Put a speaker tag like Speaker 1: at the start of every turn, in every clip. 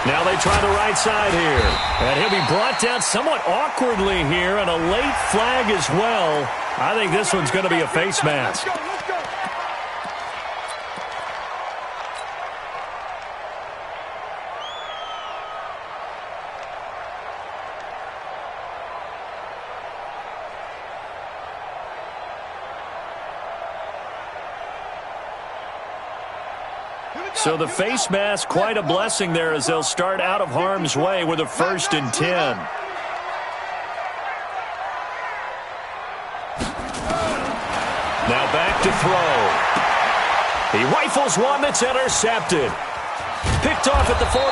Speaker 1: Now they try the right side here. And he'll be brought down somewhat awkwardly here, and a late flag as well. I think this one's going to be a face mask. So the face mask, quite a blessing there as they'll start out of harm's way with a 1st and 10. Now back to throw. He rifles one that's intercepted. Picked off at the 48,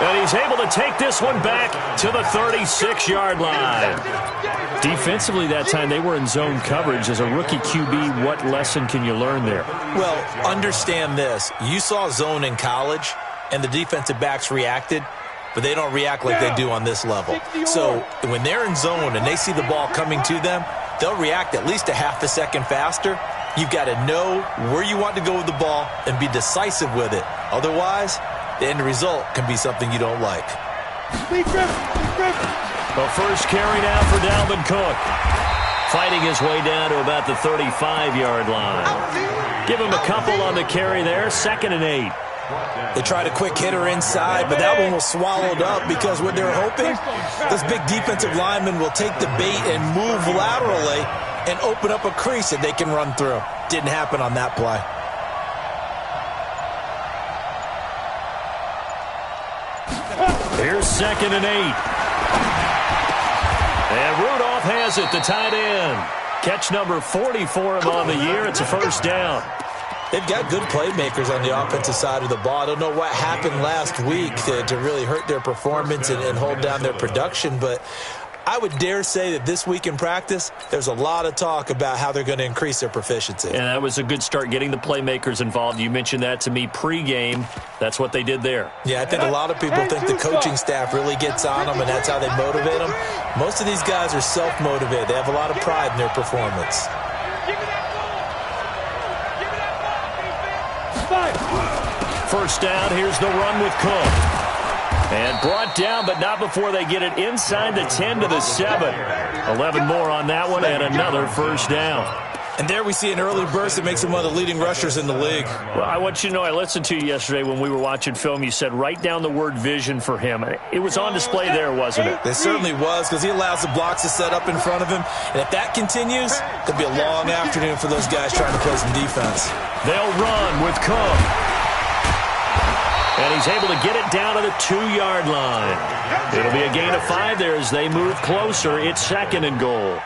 Speaker 1: and he's able to take this one back to the 36-yard line. Defensively that time, they were in zone coverage. As a rookie QB, what lesson can you learn there?
Speaker 2: Well, understand this. You saw zone in college, and the defensive backs reacted, but they don't react like they do on this level. So when they're in zone and they see the ball coming to them, they'll react at least a half a second faster. You've got to know where you want to go with the ball and be decisive with it. Otherwise, the end result can be something you don't like.
Speaker 1: The first carry now for Dalvin Cook. Fighting his way down to about the 35-yard line. Give him a couple on the carry there. 2nd and 8.
Speaker 2: They tried a quick hitter inside, but that one was swallowed up because what they're hoping, this big defensive lineman will take the bait and move laterally and open up a crease that they can run through. Didn't happen on that play.
Speaker 1: Here's 2nd and 8. And Rudolph has it, the tight end. Catch number 40 for him on the year. It's a 1st down.
Speaker 2: They've got good playmakers on the offensive side of the ball. I don't know what happened last week to really hurt their performance and hold down their production, but I would dare say that this week in practice, there's a lot of talk about how they're going to increase their proficiency.
Speaker 1: And that was a good start, getting the playmakers involved. You mentioned that to me pregame. That's what they did there.
Speaker 2: Yeah, I think a lot of people think the coaching staff really gets on them, and that's how they motivate them. Most of these guys are self-motivated. They have a lot of pride in their performance.
Speaker 1: First down, here's the run with Cook. And brought down, but not before they get it inside the 10 to the 7. 11 more on that one, and another 1st down.
Speaker 2: And there we see an early burst that makes him one of the leading rushers in the league.
Speaker 1: Well, I want you to know, I listened to you yesterday when we were watching film. You said write down the word vision for him. It was on display there, wasn't it?
Speaker 2: It certainly was, because he allows the blocks to set up in front of him. And if that continues, it could be a long afternoon for those guys trying to play some defense.
Speaker 1: They'll run with Cook. And he's able to get it down to the 2-yard line. It'll be a gain of 5 there as they move closer. It's 2nd and goal.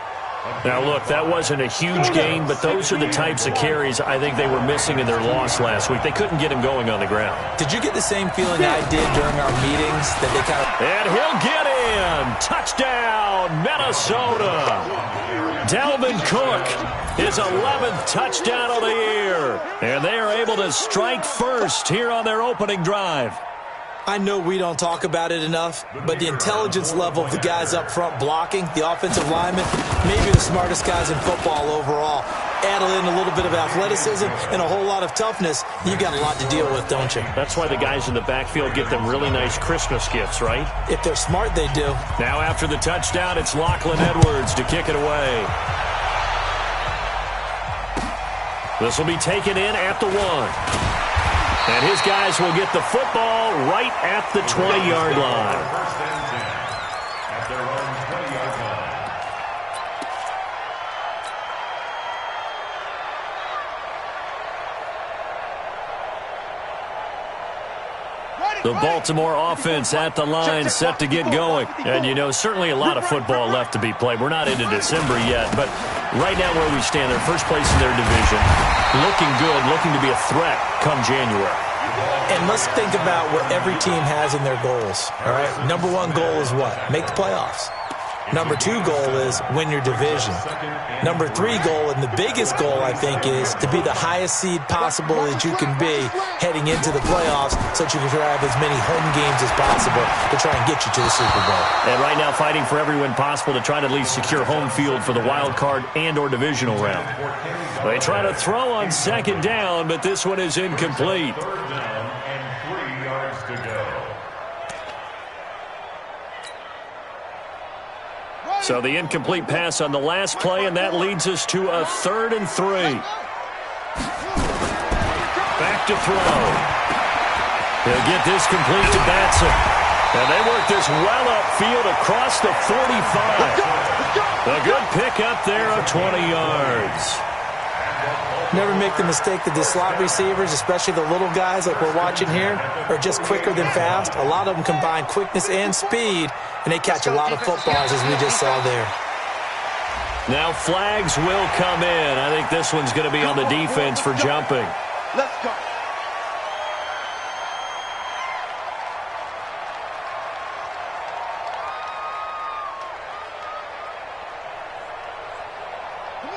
Speaker 1: Now, look, that wasn't a huge gain, but those are the types of carries I think they were missing in their loss last week. They couldn't get him going on the ground.
Speaker 2: Did you get the same feeling I did during our meetings that they kind of...
Speaker 1: And he'll get in. Touchdown, Minnesota. Dalvin Cook, his 11th touchdown of the year. And they are able to strike first here on their opening drive.
Speaker 2: I know we don't talk about it enough, but the intelligence level of the guys up front blocking, the offensive linemen, maybe the smartest guys in football overall. Add in a little bit of athleticism and a whole lot of toughness, you got a lot to deal with, don't you?
Speaker 1: That's why the guys in the backfield get them really nice Christmas gifts, right?
Speaker 2: If they're smart, they do.
Speaker 1: Now after the touchdown, it's Lachlan Edwards to kick it away. This will be taken in at the 1. And his guys will get the football right at the 20-yard line. The Baltimore offense at the line, set to get going. And, you know, certainly a lot of football left to be played. We're not into December yet, but right now where we stand, they're first place in their division. Looking good, looking to be a threat come January.
Speaker 2: And let's think about what every team has in their goals, all right? Number one goal is what? Make the playoffs. Number 2 goal is win your division. Number 3 goal, and the biggest goal, I think, is to be the highest seed possible that you can be heading into the playoffs so that you can have as many home games as possible to try and get you to the Super Bowl.
Speaker 1: And right now fighting for every win possible to try to at least secure home field for the wild card and or divisional round. They try to throw on second down, but this one is incomplete. So the incomplete pass on the last play, and that leads us to a 3rd and 3. Back to throw. He'll get this complete to Batson. And they work this well upfield across the 45. A good pick up there of 20 yards.
Speaker 2: Never make the mistake that the slot receivers, especially the little guys like we're watching here, are just quicker than fast. A lot of them combine quickness and speed, and they catch a lot of footballs, as we just saw there.
Speaker 1: Now flags will come in. I think this one's going to be on the defense for jumping.
Speaker 3: Let's go.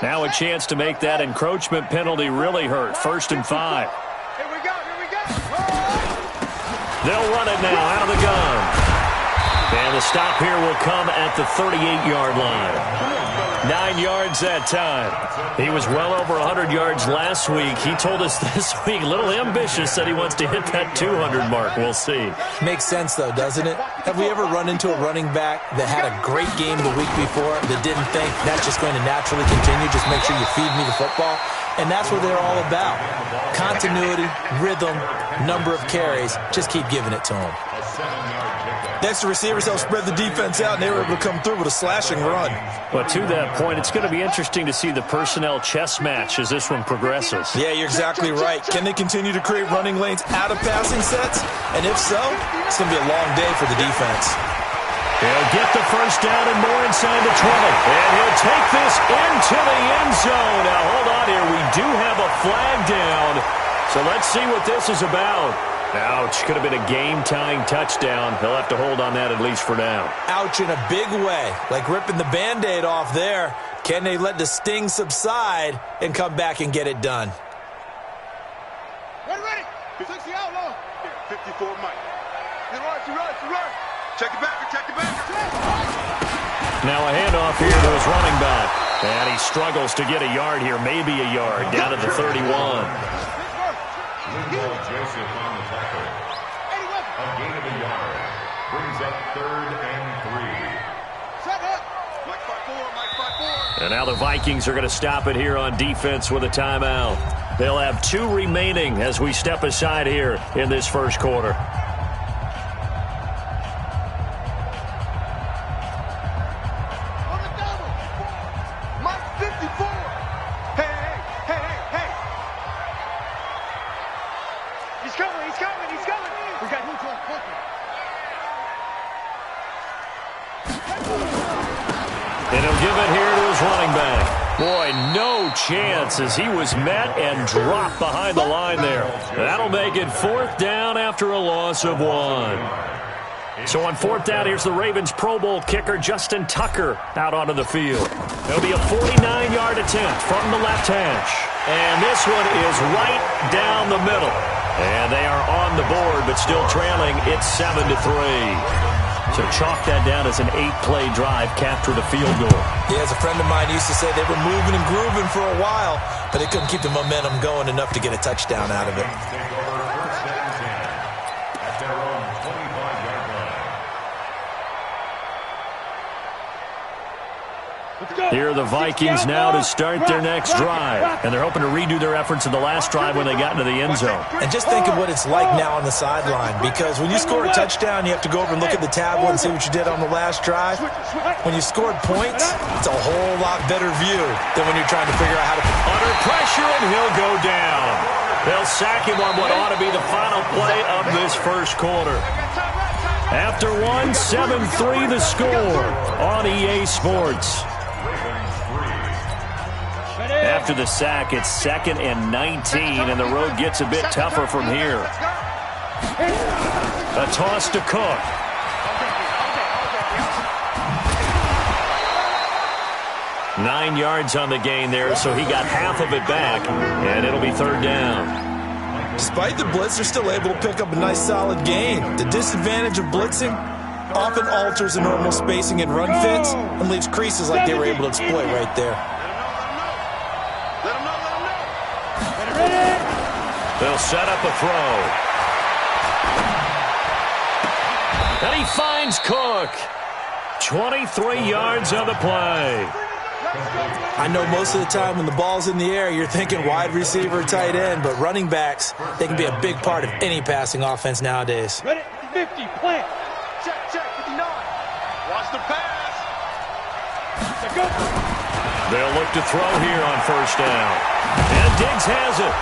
Speaker 1: Now a chance to make that encroachment penalty really hurt. 1st and 5.
Speaker 3: Here we go, here we go.
Speaker 1: They'll run it now out of the gun. And the stop here will come at the 38-yard line. 9 yards that time. He was well over 100 yards last week. He told us this week, a little ambitious, said he wants to hit that 200 mark. We'll see.
Speaker 2: Makes sense, though, doesn't it? Have we ever run into a running back that had a great game the week before that didn't think that's just going to naturally continue? Just make sure you feed me the football. And that's what they're all about. Continuity, rhythm, number of carries. Just keep giving it to them.
Speaker 4: Next, the receivers help spread the defense out, and they were able to come through with a slashing run.
Speaker 1: But to that point, it's going to be interesting to see the personnel chess match as this one progresses.
Speaker 4: Yeah, you're exactly right. Can they continue to create running lanes out of passing sets? And if so, it's going to be a long day for the defense.
Speaker 1: He'll get the first down and more inside the 20. And he'll take this into the end zone. Now, hold on here. We do have a flag down. So let's see what this is about. Ouch. Could have been a game-tying touchdown. He'll have to hold on that at least for now.
Speaker 2: Ouch in a big way. Like ripping the Band-Aid off there. Can they let the sting subside and come back and get it done?
Speaker 3: Ready. 60 outlaw.
Speaker 5: 54 Mike. He runs. Check it back.
Speaker 1: Now a handoff here to his running back. And he struggles to get a yard here, maybe a yard, down to the 31.
Speaker 6: Joseph on the tackle. A gain of a yard. Brings up 3rd and 3.
Speaker 3: Set up.
Speaker 5: Mike 5-4.
Speaker 1: And now the Vikings are going to stop it here on defense with a timeout. They'll have 2 remaining as we step aside here in this first quarter. Chance as he was met and dropped behind the line there. That'll make it 4th down after a loss of 1. So on 4th down, here's the Ravens Pro Bowl kicker Justin Tucker out onto the field. It'll be a 49-yard attempt from the left hash. And this one is right down the middle. And they are on the board, but still trailing. It's 7-3. So chalk that down as an 8-play drive, captured a field goal.
Speaker 2: Yeah, as a friend of mine used to say, they were moving and grooving for a while, but they couldn't keep the momentum going enough to get a touchdown out of it.
Speaker 1: Here are the Vikings now to start their next drive. And they're hoping to redo their efforts in the last drive when they got into the end zone.
Speaker 2: And just think of what it's like now on the sideline, because when you score a touchdown, you have to go over and look at the tablet and see what you did on the last drive. When you scored points, it's a whole lot better view than when you're trying to figure out how to...
Speaker 1: Under pressure, and he'll go down. They'll sack him on what ought to be the final play of this first quarter. After 7-3 the score on EA Sports. After the sack, it's 2nd and 19, and the road gets a bit tougher from here. A toss to Cook. 9 yards on the gain there, so he got half of it back, and it'll be 3rd down.
Speaker 4: Despite the blitz, they're still able to pick up a nice solid gain. The disadvantage of blitzing often alters the normal spacing and run fits and leaves creases like they were able to exploit right there.
Speaker 5: Let him know.
Speaker 1: They'll set up a throw. And he finds Cook. 23 yards on the play.
Speaker 4: I know most of the time when the ball's in the air, you're thinking wide receiver, tight end, but running backs, they can be a big part of any passing offense nowadays.
Speaker 3: Ready? 50, plant.
Speaker 5: Check, 59. Watch the pass.
Speaker 3: Go.
Speaker 1: They'll look to throw here on 1st down. And Diggs has it.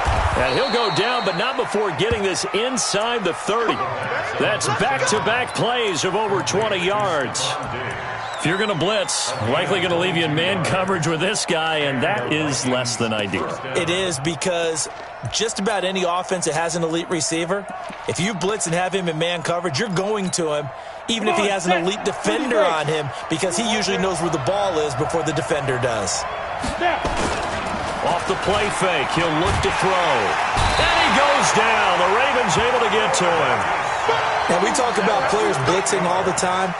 Speaker 1: And he'll go down, but not before getting this inside the 30. That's back-to-back plays of over 20 yards. If you're going to blitz, likely going to leave you in man coverage with this guy, and that is less than ideal.
Speaker 4: It is, because just about any offense that has an elite receiver, if you blitz and have him in man coverage, you're going to him, even if he has an elite defender on him, because he usually knows where the ball is before the defender does.
Speaker 1: Off the play fake, he'll look to throw. And he goes down. The Ravens able to get to him.
Speaker 4: Now, we talk about players blitzing all the time.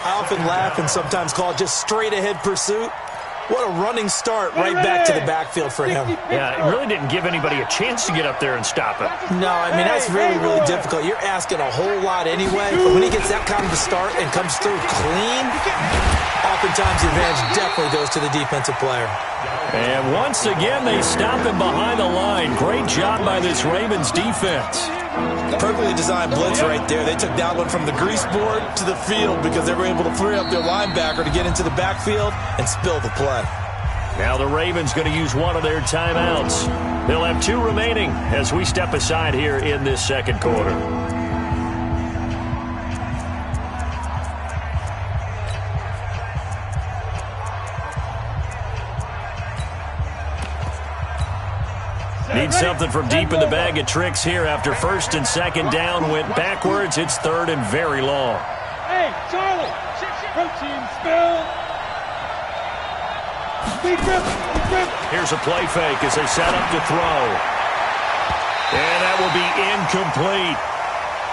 Speaker 4: I often laugh and sometimes call it just straight-ahead pursuit. What a running start right back to the backfield for him.
Speaker 1: Yeah, it really didn't give anybody a chance to get up there and stop it.
Speaker 4: No, I mean, that's really, really difficult. You're asking a whole lot anyway. But when he gets that kind of a start and comes through clean, oftentimes the advantage definitely goes to the defensive player.
Speaker 1: And once again, they stop him behind the line. Great job by this Ravens defense.
Speaker 4: Perfectly designed blitz right there. They took that one from the grease board to the field because they were able to free up their linebacker to get into the backfield and spill the play.
Speaker 1: Now the Ravens going to use one of their timeouts. They'll have 2 remaining as we step aside here in this 2nd quarter. Need something from deep in the bag of tricks here after 1st and 2nd down went backwards. It's 3rd and very long.
Speaker 3: Hey, Charlie. Protein spill. Big rip.
Speaker 1: Here's a play fake as they set up to throw. And that will be incomplete.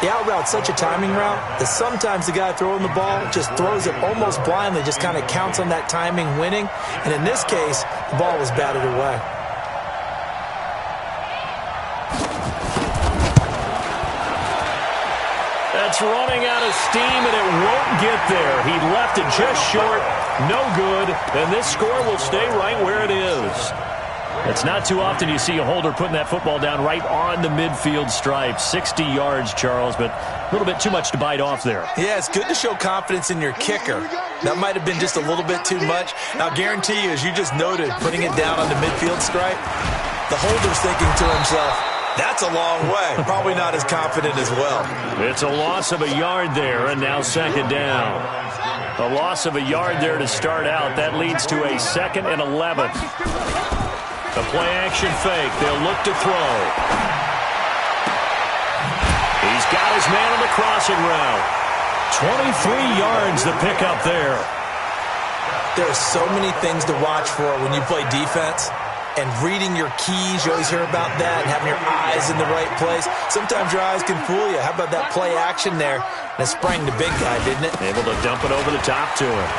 Speaker 4: The out route's such a timing route that sometimes the guy throwing the ball just throws it almost blindly, just kind of counts on that timing winning. And in this case, the ball was batted away.
Speaker 1: That's running out of steam, and it won't get there. He left it just short. No good. And this score will stay right where it is. It's not too often you see a holder putting that football down right on the midfield stripe. 60 yards, Charles, but a little bit too much to bite off there.
Speaker 4: Yeah, it's good to show confidence in your kicker. That might have been just a little bit too much. I'll guarantee you, as you just noted, putting it down on the midfield stripe, the holder's thinking to himself, that's a long way. Probably not as confident as well.
Speaker 1: It's a loss of a yard there, and now 2nd down. A loss of a yard there to start out. That leads to a 2nd and 11. The play-action fake. They'll look to throw. He's got his man on the crossing route. 23 yards the pickup there.
Speaker 4: There are so many things to watch for when you play defense. And reading your keys, you always hear about that, and having your eyes in the right place. Sometimes your eyes can fool you. How about that play action there? And it sprang the big guy, didn't it?
Speaker 1: Able to dump it over the top to him.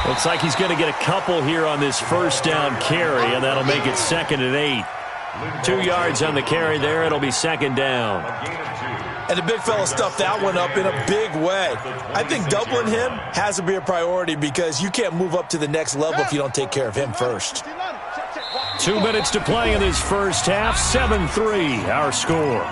Speaker 1: Looks like he's going to get a couple here on this 1st down carry, and that'll make it 2nd and 8. 2 yards on the carry there. It'll be 2nd down.
Speaker 4: And the big fella stuffed that one up in a big way. I think doubling him has to be a priority because you can't move up to the next level if you don't take care of him first.
Speaker 1: 2 minutes to play in this 1st half. 7-3, our score.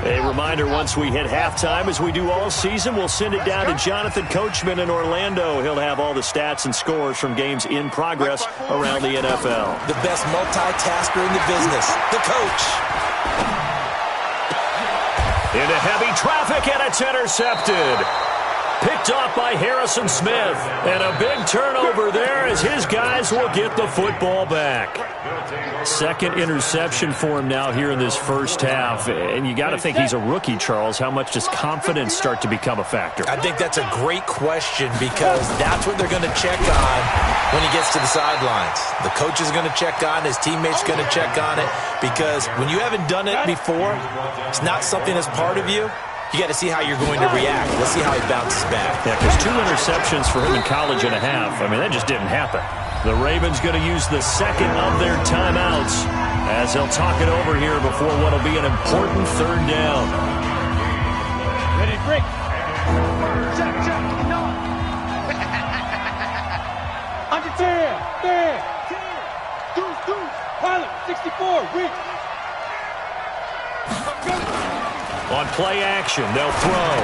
Speaker 1: A reminder, once we hit halftime, as we do all season, we'll send it down to Jonathan Coachman in Orlando. He'll have all the stats and scores from games in progress around the NFL.
Speaker 4: The best multitasker in the business, the coach.
Speaker 1: Into heavy traffic, and it's intercepted. Picked off by Harrison Smith. And a big turnover there as his guys will get the football back. Second interception for him now here in this first half. And you got to think he's a rookie, Charles. How much does confidence start to become a factor?
Speaker 2: I think that's a great question because that's what they're going to check on when he gets to the sidelines. The coach is going to check on, his teammates going to check on it, because when you haven't done it before, it's not something that's part of you. You got to see how you're going to react. Let's see how he bounces back.
Speaker 1: Yeah, because 2 interceptions for him in college and a half. I mean, that just didn't happen. The Ravens going to use the second of their timeouts as they'll talk it over here before what will be an important third down.
Speaker 3: Ready to break.
Speaker 5: Check, check, no.
Speaker 3: Under 10, 10, deuce, pilot, 64, weak.
Speaker 1: On play action, they'll throw.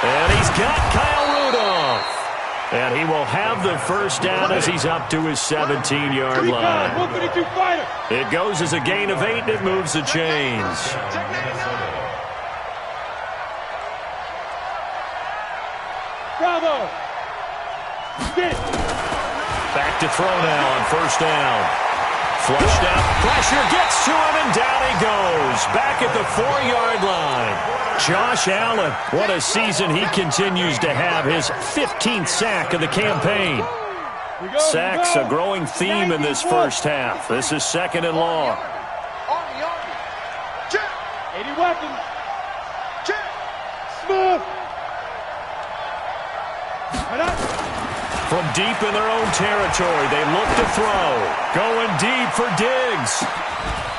Speaker 1: And he's got Kyle Rudolph. And he will have the first down as he's up to his 17-yard line.
Speaker 3: 152 fighter.
Speaker 1: It goes as a gain of 8, and it moves the chains.
Speaker 3: Bravo. Get it.
Speaker 1: Back to throw now on first down. Flushed out. Pressure gets to him, and down he goes. Back at the 4-yard line. Josh Allen, what a season he continues to have. His 15th sack of the campaign. Sacks a growing theme in this first half. This is second and long.
Speaker 5: Army. Check.
Speaker 3: 80 weapons.
Speaker 5: Check.
Speaker 3: Smooth. Right up.
Speaker 1: From deep in their own territory, they look to throw. Going deep for Diggs.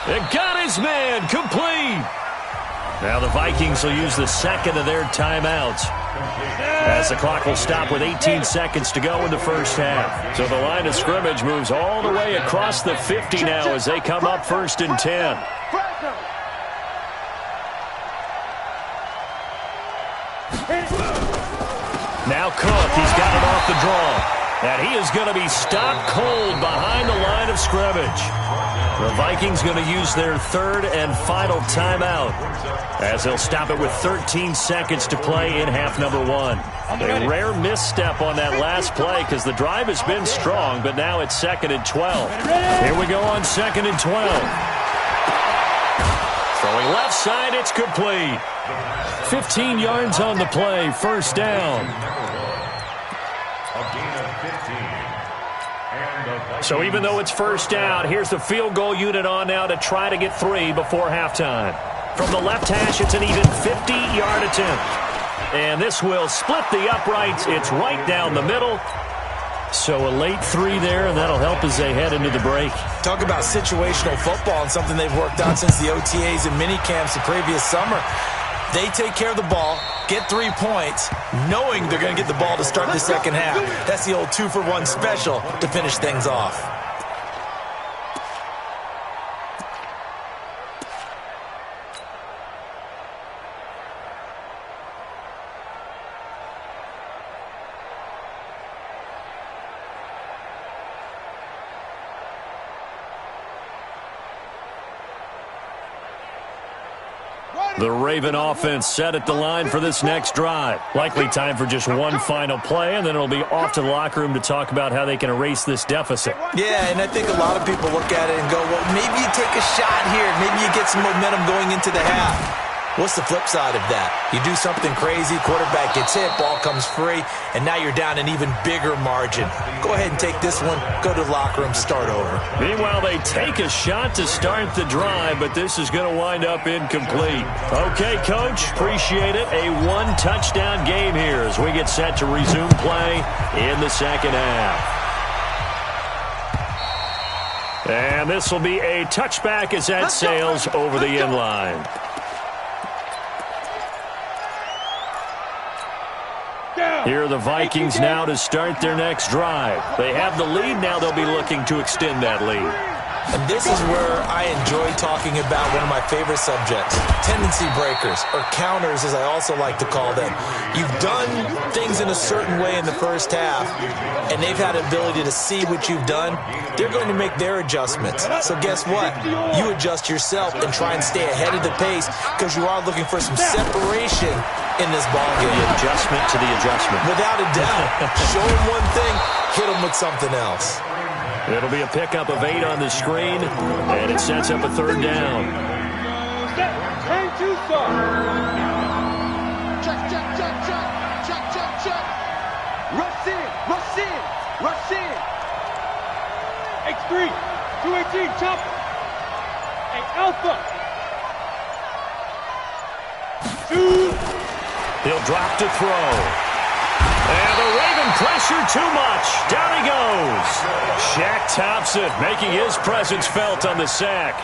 Speaker 1: It got his man complete. Now the Vikings will use the second of their timeouts as the clock will stop with 18 seconds to go in the first half. So the line of scrimmage moves all the way across the 50 now as they come up first and 10. Now Cook, he's got it off the draw. And he is going to be stopped cold behind the line of scrimmage. The Vikings going to use their third and final timeout as they'll stop it with 13 seconds to play in half number 1. A rare misstep on that last play because the drive has been strong, but now it's second and 12. Here we go on second and 12. Throwing left side, it's complete. 15 yards on the play, first down. So even though it's first down, here's the field goal unit on now to try to get 3 before halftime. From the left hash, it's an even 50-yard attempt. And this will split the uprights. It's right down the middle. So a late 3 there, and that'll help as they head into the break.
Speaker 2: Talk about situational football and something they've worked out since the OTAs and mini camps the previous summer. They take care of the ball, get 3 points, knowing they're going to get the ball to start the second half. That's the old 2-for-1 special to finish things off.
Speaker 1: The Raven offense set at the line for this next drive. Likely time for just one final play, and then it'll be off to the locker room to talk about how they can erase this deficit.
Speaker 2: Yeah, and I think a lot of people look at it and go, well, maybe you take a shot here. Maybe you get some momentum going into the half. What's the flip side of that? You do something crazy, quarterback gets hit, ball comes free, and now you're down an even bigger margin. Go ahead and take this one, go to the locker room, start over.
Speaker 1: Meanwhile, they take a shot to start the drive, but this is going to wind up incomplete. Okay, Coach, appreciate it. A 1-touchdown game here as we get set to resume play in the second half. And this will be a touchback as that sails over the end line. Here are the Vikings now to start their next drive. They have the lead. Now they'll be looking to extend that lead.
Speaker 2: And this is where I enjoy talking about one of my favorite subjects, tendency breakers, or counters as I also like to call them. You've done things in a certain way in the first half, and they've had an ability to see what you've done. They're going to make their adjustments. So guess what? You adjust yourself and try and stay ahead of the pace because you are looking for some separation
Speaker 4: in this ballgame.
Speaker 1: The adjustment to the adjustment.
Speaker 4: Without a doubt. Show them one thing, hit them with something else.
Speaker 1: It'll be a pickup of 8 on the screen, and it sets up a third down.
Speaker 3: Set. Turn to start.
Speaker 5: Check, check, check, check. Check, check, check. Rush in, rush in, rush in.
Speaker 3: X3. 218. Chopper. And Alpha. Shoot.
Speaker 1: He'll drop to throw. And the Raven pressure too much. Down he goes. Shaq Thompson making his presence felt on the sack.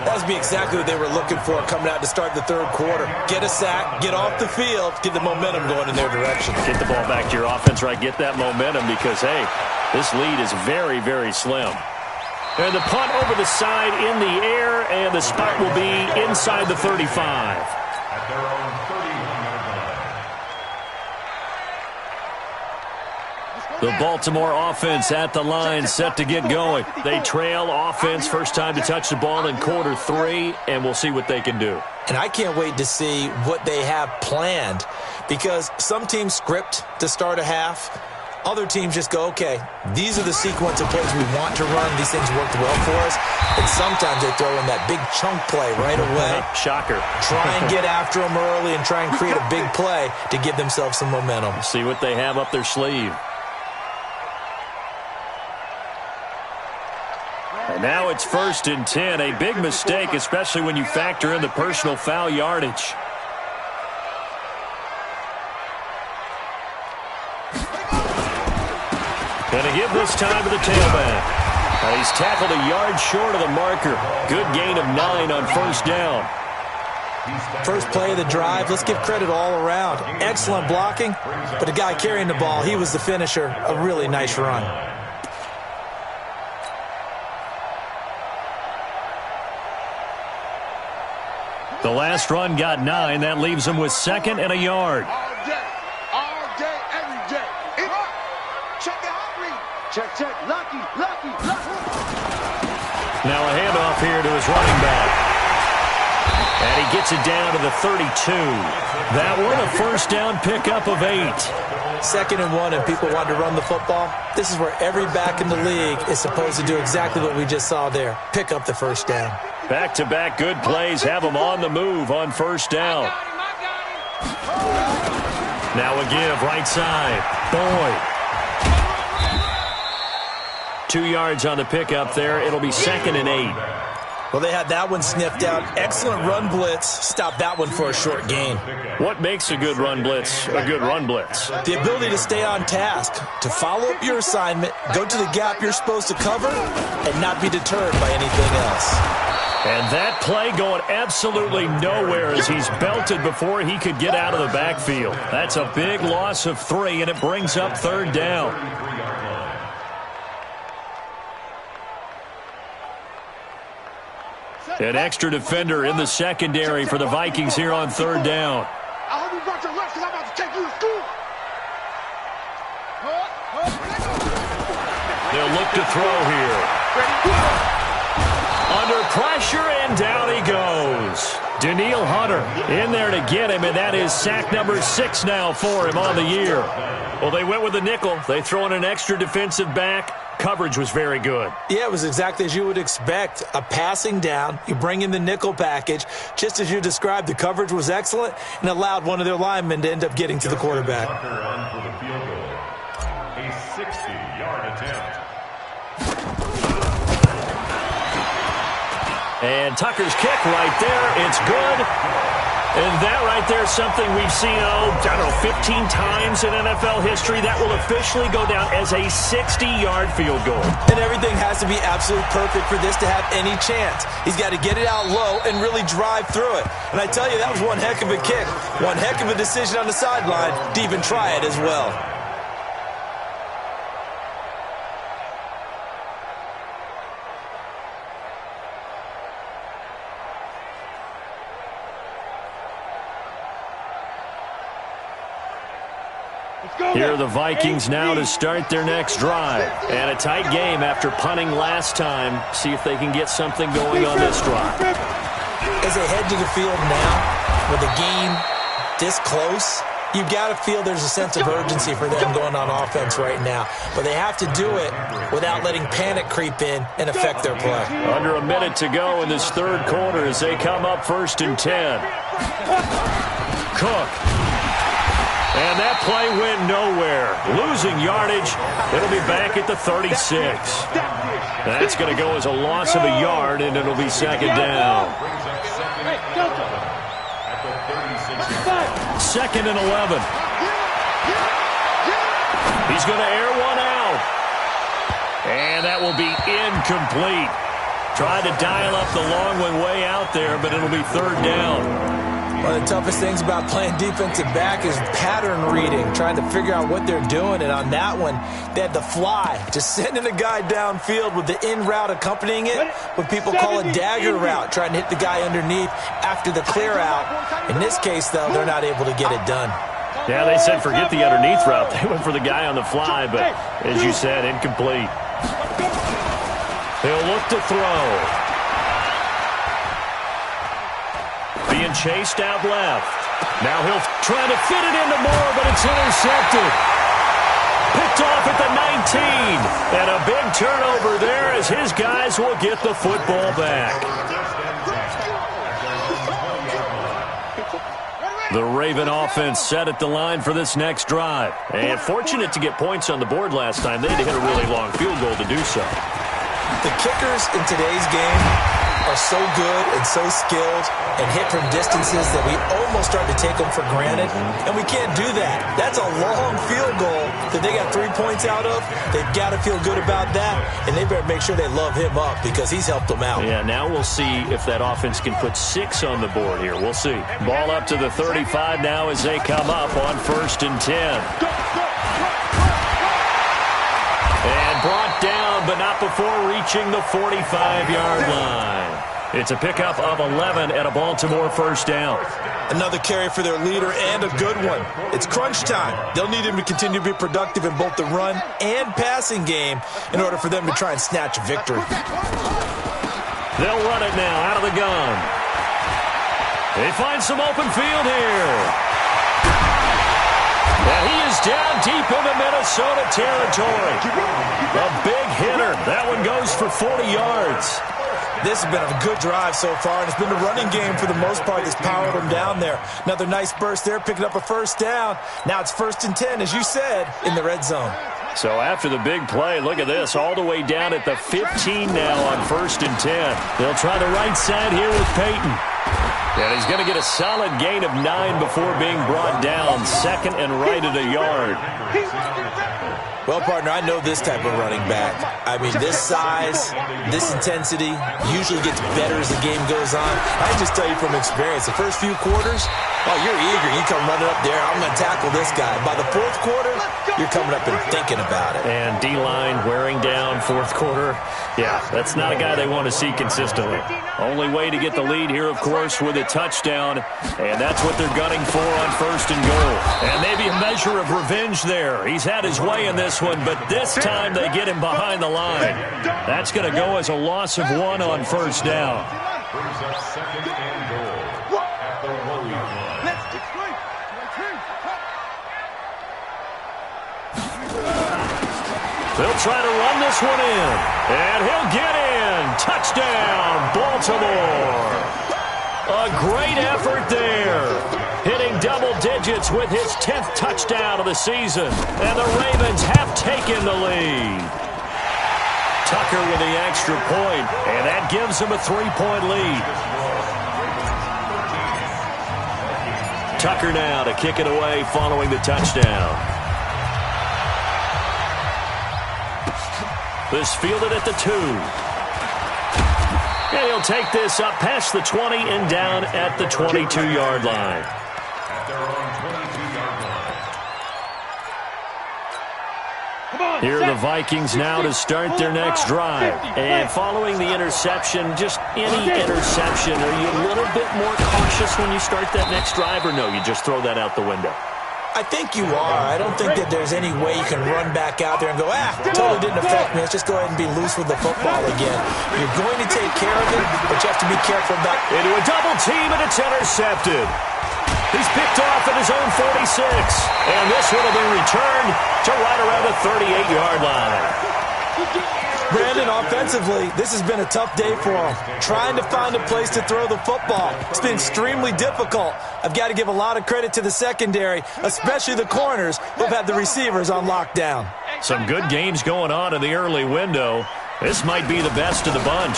Speaker 4: That would be exactly what they were looking for coming out to start the third quarter. Get a sack, get off the field, get the momentum going in their direction.
Speaker 1: Get the ball back to your offense, right? Get that momentum because, hey, this lead is very, very slim. And the punt over the side in the air, and the spot will be inside the 35.
Speaker 6: At their own 31-yard line.
Speaker 1: The Baltimore offense at the line, set to get going. They trail offense, first time to touch the ball in quarter 3, and we'll see what they can do.
Speaker 4: And I can't wait to see what they have planned, because some teams script to start a half. Other teams just go, okay, these are the sequence of plays we want to run. These things worked well for us. And sometimes they throw in that big chunk play right away.
Speaker 1: Shocker.
Speaker 4: Try and get after them early and try and create a big play to give themselves some momentum.
Speaker 1: See what they have up their sleeve. And now it's 1st and 10. A big mistake, especially when you factor in the personal foul yardage. And a give this time to the tailback. He's tackled a yard short of the marker. Good gain of 9 on first down.
Speaker 4: First play of the drive, let's give credit all around. Excellent blocking, but the guy carrying the ball, he was the finisher. A really nice run.
Speaker 1: The last run got 9. That leaves him with 2nd and a yard.
Speaker 5: All day, every day. Check the hot read. Check, check. Lucky, lucky, lucky.
Speaker 1: Now a handoff here to his running back. And he gets it down to the 32. That one, a first down pickup of 8.
Speaker 4: 2nd and 1, and people want to run the football. This is where every back in the league is supposed to do exactly what we just saw there. Pick up the first down.
Speaker 1: Back-to-back good plays have him on the move on first down. Now a give, right side. Boyd. 2 yards on the pickup there. It'll be 2nd and 8.
Speaker 4: Well, they had that one sniffed out. Excellent run blitz. Stop that one for a short gain.
Speaker 1: What makes a good run blitz a good run blitz?
Speaker 4: The ability to stay on task, to follow up your assignment, go to the gap you're supposed to cover, and not be deterred by anything else.
Speaker 1: And that play going absolutely nowhere as he's belted before he could get out of the backfield. That's a big loss of 3, and it brings up 3rd down. An extra defender in the secondary for the Vikings here on 3rd down.
Speaker 5: I hope you brought your lunch because I'm about to take you to school.
Speaker 1: They'll look to throw here. Under pressure, and down he goes. Daniil Hunter in there to get him, and that is sack number 6 now for him on the year. Well, they went with the nickel. They throw in an extra defensive back. Coverage was very good.
Speaker 4: Yeah, it was exactly as you would expect. A passing down, you bring in the nickel package. Just as you described, the coverage was excellent and allowed one of their linemen to end up getting to the quarterback.
Speaker 6: Tucker on for the field goal. A 60-yard attempt.
Speaker 1: And Tucker's kick right there. It's good. And that right there is something we've seen, 15 times in NFL history. That will officially go down as a 60-yard field goal.
Speaker 4: And everything has to be absolutely perfect for this to have any chance. He's got to get it out low and really drive through it. And I tell you, that was one heck of a kick. One heck of a decision on the sideline to even try it as well.
Speaker 1: Here are the Vikings now to start their next drive. And a tight game after punting last time. See if they can get something going on this drive.
Speaker 4: As they head to the field now with a game this close, you've got to feel there's a sense of urgency for them going on offense right now. But they have to do it without letting panic creep in and affect their play.
Speaker 1: Under a minute to go in this third quarter as they come up 1st and 10. Cook. And that play went nowhere. Losing yardage. It'll be back at the 36. That's going to go as a loss of a yard, and it'll be 2nd down. 2nd and 11. He's going to air one out. And that will be incomplete. Tried to dial up the long one way out there, but it'll be 3rd down.
Speaker 4: One of the toughest things about playing defensive back is pattern reading, trying to figure out what they're doing. And on that one, they had the fly, just sending a guy downfield with the in route accompanying it, what people call a dagger route, trying to hit the guy underneath after the clear out. In this case, though, they're not able to get it done.
Speaker 1: Yeah, they said forget the underneath route. They went for the guy on the fly, but as you said, incomplete. He'll look to throw. Being chased out left. Now he'll try to fit it into Moore, but it's intercepted. Picked off at the 19. And a big turnover there as his guys will get the football back. The Raven offense set at the line for this next drive. And fortunate to get points on the board last time. They had to hit a really long field goal to do so.
Speaker 4: The kickers in today's game are so good and so skilled and hit from distances that we almost start to take them for granted, and we can't do that. That's a long field goal that they got 3 points out of. They've got to feel good about that, and they better make sure they love him up because he's helped them out.
Speaker 1: Yeah, now we'll see if that offense can put 6 on the board here. We'll see. Ball up to the 35 now as they come up on 1st and 10. And brought down, but not before reaching the 45-yard line. It's a pickup of 11 at a Baltimore 1st down.
Speaker 4: Another carry for their leader and a good one. It's crunch time. They'll need him to continue to be productive in both the run and passing game in order for them to try and snatch a victory.
Speaker 1: They'll run it now out of the gun. They find some open field here. And he is down deep into Minnesota territory. A big hitter. That one goes for 40 yards.
Speaker 4: This has been a good drive so far, and it's been the running game for the most part that's powered them down there. Another nice burst there, picking up a 1st down. Now it's 1st and 10, as you said, in the red zone.
Speaker 1: So after the big play, look at this, all the way down at the 15 now on 1st and 10. They'll try the right side here with Peyton. And he's going to get a solid gain of 9 before being brought down. 2nd and right at a yard.
Speaker 4: Well, partner, I know this type of running back. I mean, this size, this intensity usually gets better as the game goes on. I can just tell you from experience, the first few quarters, oh, you're eager. You come running up there, I'm going to tackle this guy. By the 4th quarter, you're coming up and thinking about it.
Speaker 1: And D-line wearing down 4th quarter. Yeah, that's not a guy they want to see consistently. Only way to get the lead here, of course, with a touchdown. And that's what they're gunning for on 1st and goal. And maybe a measure of revenge there. He's had his way in this one, but this time they get him behind the line. That's going to go as a loss of 1 on 1st down.
Speaker 6: Brings up 2nd and goal at the 1 yard line.
Speaker 1: They'll try to run this one in. And he'll get in. Touchdown, Baltimore. A great effort there. Hitting double digits with his 10th touchdown of the season. And the Ravens have taken the lead. Tucker with the extra point, and that gives him a 3-point lead. Tucker now to kick it away following the touchdown. This fielded at the 2. And he'll take this up past the 20 and down at the 22-yard line.
Speaker 6: At their own 22-yard line.
Speaker 1: Here are the Vikings now to start their next drive. And following the interception, just any interception, are you a little bit more cautious when you start that next drive, or no, you just throw that out the window?
Speaker 4: I think you are. I don't think that there's any way you can run back out there and go, totally didn't affect me. Let's just go ahead and be loose with the football again. You're going to take care of it, but you have to be careful about it.
Speaker 1: Into a double team, and it's intercepted. He's picked off at his own 46. And this one will be returned to right around the 38-yard line.
Speaker 4: Brandon, offensively, this has been a tough day for him. Trying to find a place to throw the football. It's been extremely difficult. I've got to give a lot of credit to the secondary, especially the corners who have had the receivers on lockdown.
Speaker 1: Some good games going on in the early window. This might be the best of the bunch.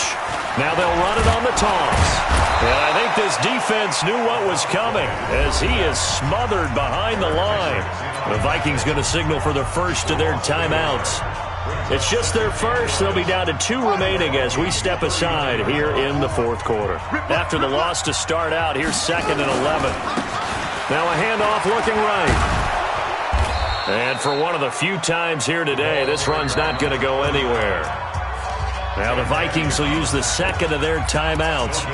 Speaker 1: Now they'll run it on the toss. And I think this defense knew what was coming as he is smothered behind the line. The Vikings going to signal for the first of their timeouts. It's just their first. They'll be down to 2 remaining as we step aside here in the fourth quarter. After the loss to start out, here's 2nd and 11. Now a handoff looking right. And for one of the few times here today, this run's not going to go anywhere. Now the Vikings will use the second of their timeouts.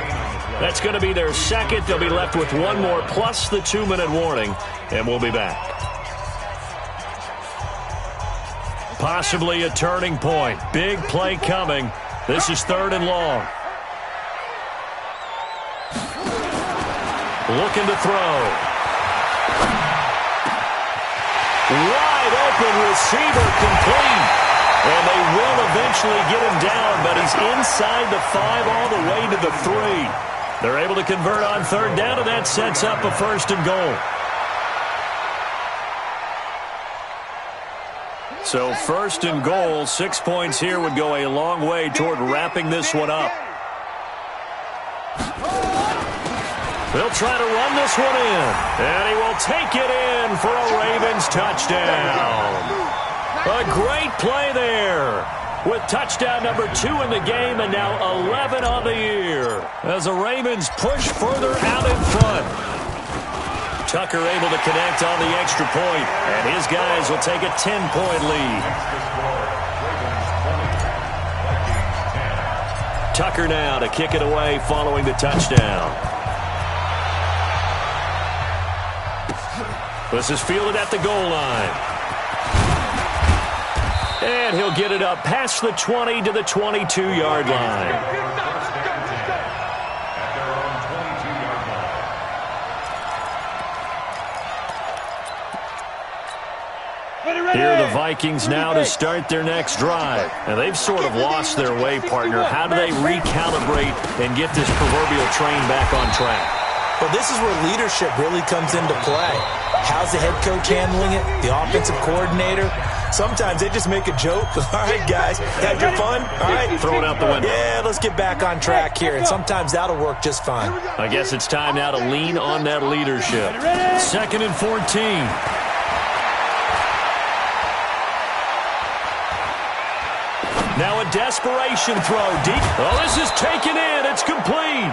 Speaker 1: That's going to be their second. They'll be left with one more plus the 2-minute warning, and we'll be back. Possibly a turning point. Big play coming. This is 3rd and long. Looking to throw. Wide open receiver complete. And they will eventually get him down, but he's inside the 5 all the way to the 3. They're able to convert on 3rd down, and that sets up a 1st and goal. So 1st and goal, 6 points here would go a long way toward wrapping this one up. They'll try to run this one in, and he will take it in for a Ravens touchdown. A great play there with touchdown number 2 in the game and now 11 on the year as the Ravens push further out in front. Tucker able to connect on the extra point, and his guys will take a 10-point lead. Tucker now to kick it away following the touchdown. This is fielded at the goal line. And he'll get it up past the 20 to the 22-yard line. Here are the Vikings now to start their next drive. And they've sort of lost their way, partner. How do they recalibrate and get this proverbial train back on track?
Speaker 4: Well, this is where leadership really comes into play. How's the head coach handling it? The offensive coordinator? Sometimes they just make a joke. All right, guys, had your fun? All right.
Speaker 1: Throw it out the window.
Speaker 4: Yeah, let's get back on track here. And sometimes that'll work just fine.
Speaker 1: I guess it's time now to lean on that leadership. 2nd and 14. Now a desperation throw deep. Oh, this is taken in. It's complete.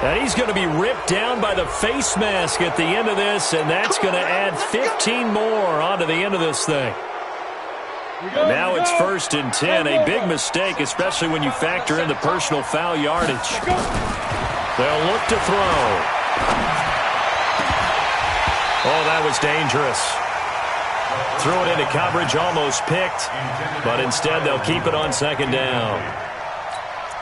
Speaker 1: And he's going to be ripped down by the face mask at the end of this, and that's going to add 15 more onto the end of this thing. Now it's 1st and 10. A big mistake, especially when you factor in the personal foul yardage. They'll look to throw. Oh, that was dangerous. Threw it into coverage, almost picked, but instead they'll keep it on 2nd down.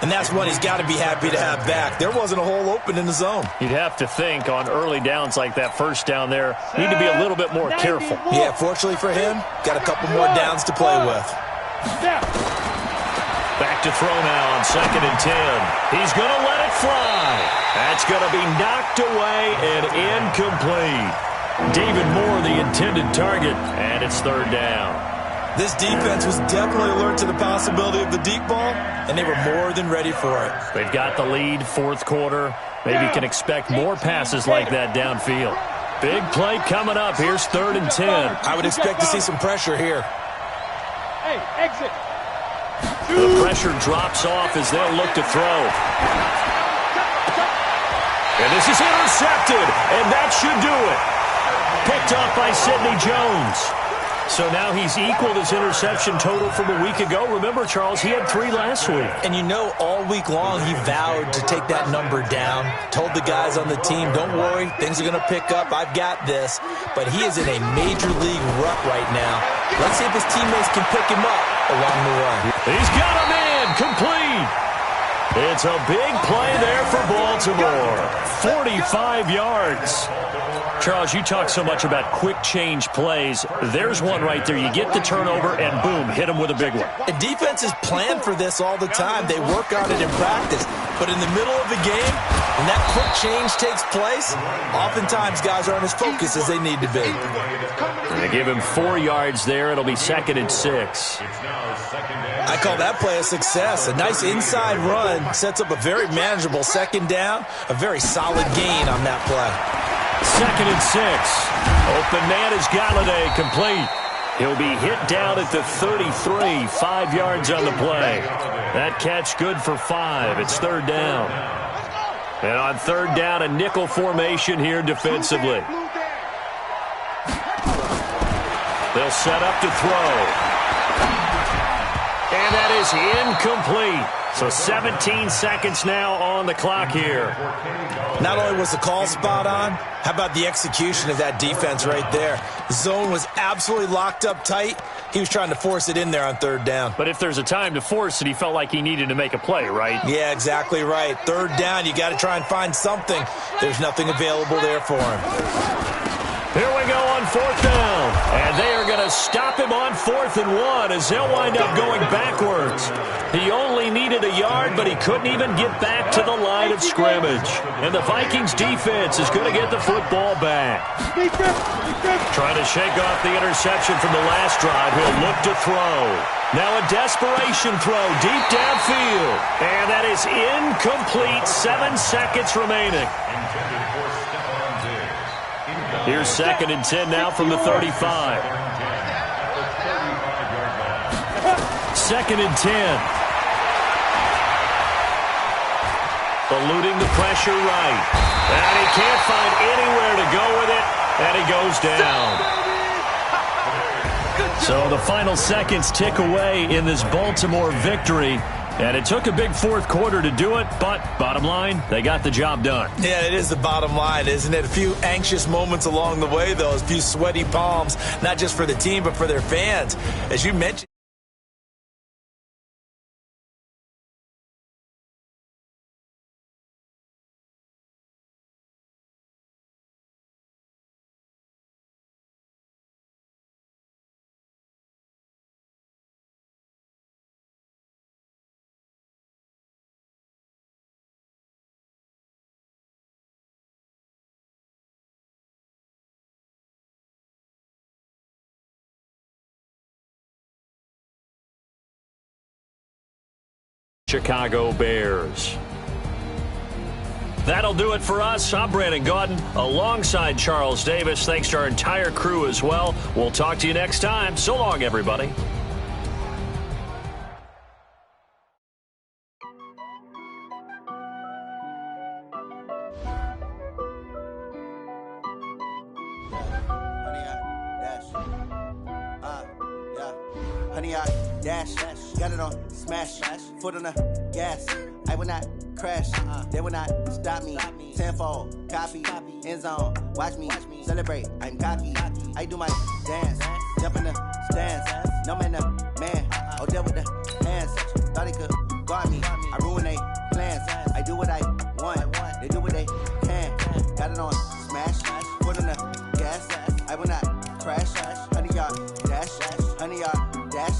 Speaker 4: And that's what he's got to be happy to have back. There wasn't a hole open in the zone.
Speaker 1: You'd have to think on early downs like that, 1st down there, need to be a little bit more careful.
Speaker 4: Yeah, fortunately for him, got a couple more downs to play with.
Speaker 1: Back to throw now on 2nd and 10. He's going to let it fly. That's going to be knocked away and incomplete. David Moore, the intended target, and it's 3rd down.
Speaker 4: This defense was definitely alert to the possibility of the deep ball, and they were more than ready for it.
Speaker 1: They've got the lead, 4th quarter. Maybe can expect more passes like that downfield. Big play coming up. Here's 3rd and 10.
Speaker 4: I would expect to see some pressure here.
Speaker 3: Hey, exit.
Speaker 1: The pressure drops off as they'll look to throw. And this is intercepted, and that should do it. Picked off by Sidney Jones. So now he's equaled his interception total from a week ago. Remember, Charles, he had 3 last week.
Speaker 4: And you know, all week long he vowed to take that number down. Told the guys on the team, don't worry, things are going to pick up. I've got this. But he is in a major league rut right now. Let's see if his teammates can pick him up along the run.
Speaker 1: He's got him in, complete. It's a big play there for Baltimore. 45 yards. Charles, you talk so much about quick change plays. There's one right there. You get the turnover, and boom, hit them with a big one.
Speaker 2: And defenses plan for this all the time. They work on it in practice. But in the middle of the game, when that quick change takes place, oftentimes guys aren't as focused as they need to be.
Speaker 1: They give him 4 yards there. It'll be 2nd and 6.
Speaker 2: I call that play a success. A nice inside run sets up a very manageable 2nd down, a very solid gain on that play.
Speaker 1: 2nd and 6. Open man is Galladay, complete. He'll be hit down at the 33, 5 yards on the play. That catch good for 5. It's 3rd down. And on 3rd down, a nickel formation here defensively. They'll set up to throw. And that is incomplete. So 17 seconds now on the clock here.
Speaker 2: Not only was the call spot on, how about the execution of that defense right there? The zone was absolutely locked up tight. He was trying to force it in there on 3rd down.
Speaker 1: But if there's a time to force it, he felt like he needed to make a play, right?
Speaker 2: Yeah, exactly right. 3rd down, you got to try and find something. There's nothing available there for him.
Speaker 1: Here we go on 4th down. And they are going to stop him on 4th and 1 as they'll wind up going backwards. He only needed a yard, but he couldn't even get back to the line of scrimmage. And the Vikings defense is going to get the football back. Trying to shake off the interception from the last drive. He'll look to throw. Now a desperation throw deep downfield. And that is incomplete. 7 seconds remaining. Here's 2nd and 10 now from the 35. 2nd and 10. Eluding the pressure right. And he can't find anywhere to go with it. And he goes down. So the final seconds tick away in this Baltimore victory. And it took a big 4th quarter to do it, but bottom line, they got the job done.
Speaker 2: Yeah, it is the bottom line, isn't it? A few anxious moments along the way, though, a few sweaty palms, not just for the team, but for their fans. As you mentioned,
Speaker 1: Chicago Bears. That'll do it for us. I'm Brandon Gaudin alongside Charles Davis. Thanks to our entire crew as well. We'll talk to you next time. So long, everybody.
Speaker 7: Honey, I dash, got it on smash, foot on the gas. I will not crash, they will not stop me. Tenfold, copy, end zone, watch me celebrate. I'm cocky, I do my dance, jump in the stands. No man, the man, oh, deal with the hands. Thought he could guard me, I ruin they plans. I do what I want, they do what they can. Got it on smash, foot on the gas. I will not crash, honey, y'all dash, honey, y'all dash,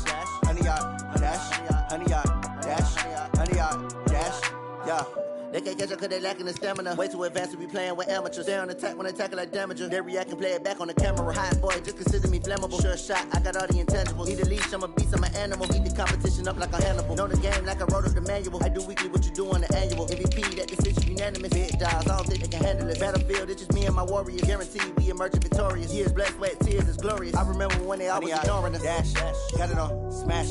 Speaker 7: honey, y'all dash, honey, y'all dash, honey, y'all dash, yeah. They can't catch up cause they lacking the stamina. Way too advanced to be playing with amateurs. They on attack when they tackle like damager. They react and play it back on the camera. Hot boy, just consider me flammable. Sure shot, I got all the intangibles. Need a leash, I'm a beast, I'm an animal. Eat the competition up like a Hannibal. Know the game like I wrote up the manual. I do weekly what you do on the annual. MVP, that decision unanimous. Big dials, I don't think they can handle it. Battlefield, it's just me and my warriors. Guaranteed we emerging victorious. Years, blood, sweat, tears, it's glorious. I remember when they always ignoring us. Dash, got it on smash,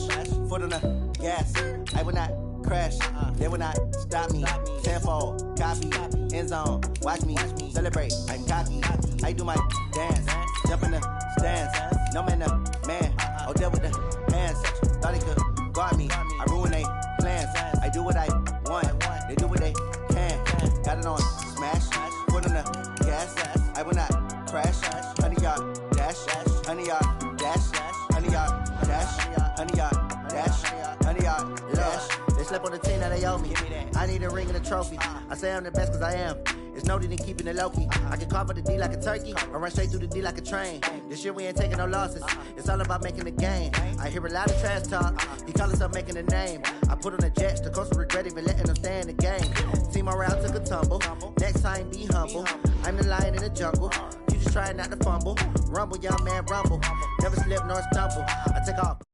Speaker 7: foot on the gas. I will not crash, they will not stop me. Tenfold, copy, end zone, watch me celebrate. I'm cocky, I do my dance, jump in the stands. No man, the man, oh, deal with the hands. Thought he could guard me, I ruin they plans. I do what I want, they do what they can. Got it on smash, foot on the gas. I will not crash, honey, y'all dash, honey, y'all dash, honey, y'all dash, honey, y'all dash, honey, y'all dash. slept on the team, now they owe me. I need a ring and a trophy. I say I'm the best cause I am. It's no need in keeping it low-key. I can carve up the D like a turkey, or run straight through the D like a train. This year we ain't taking no losses. It's all about making the game. I hear a lot of trash talk. He call himself making a name. I put on the Jets, the coach will regret even letting them stay in the game. Team morale took a tumble. Next time be humble. I'm the lion in the jungle. You just try not to fumble. Rumble, young man, rumble. Never slip nor stumble. I take off.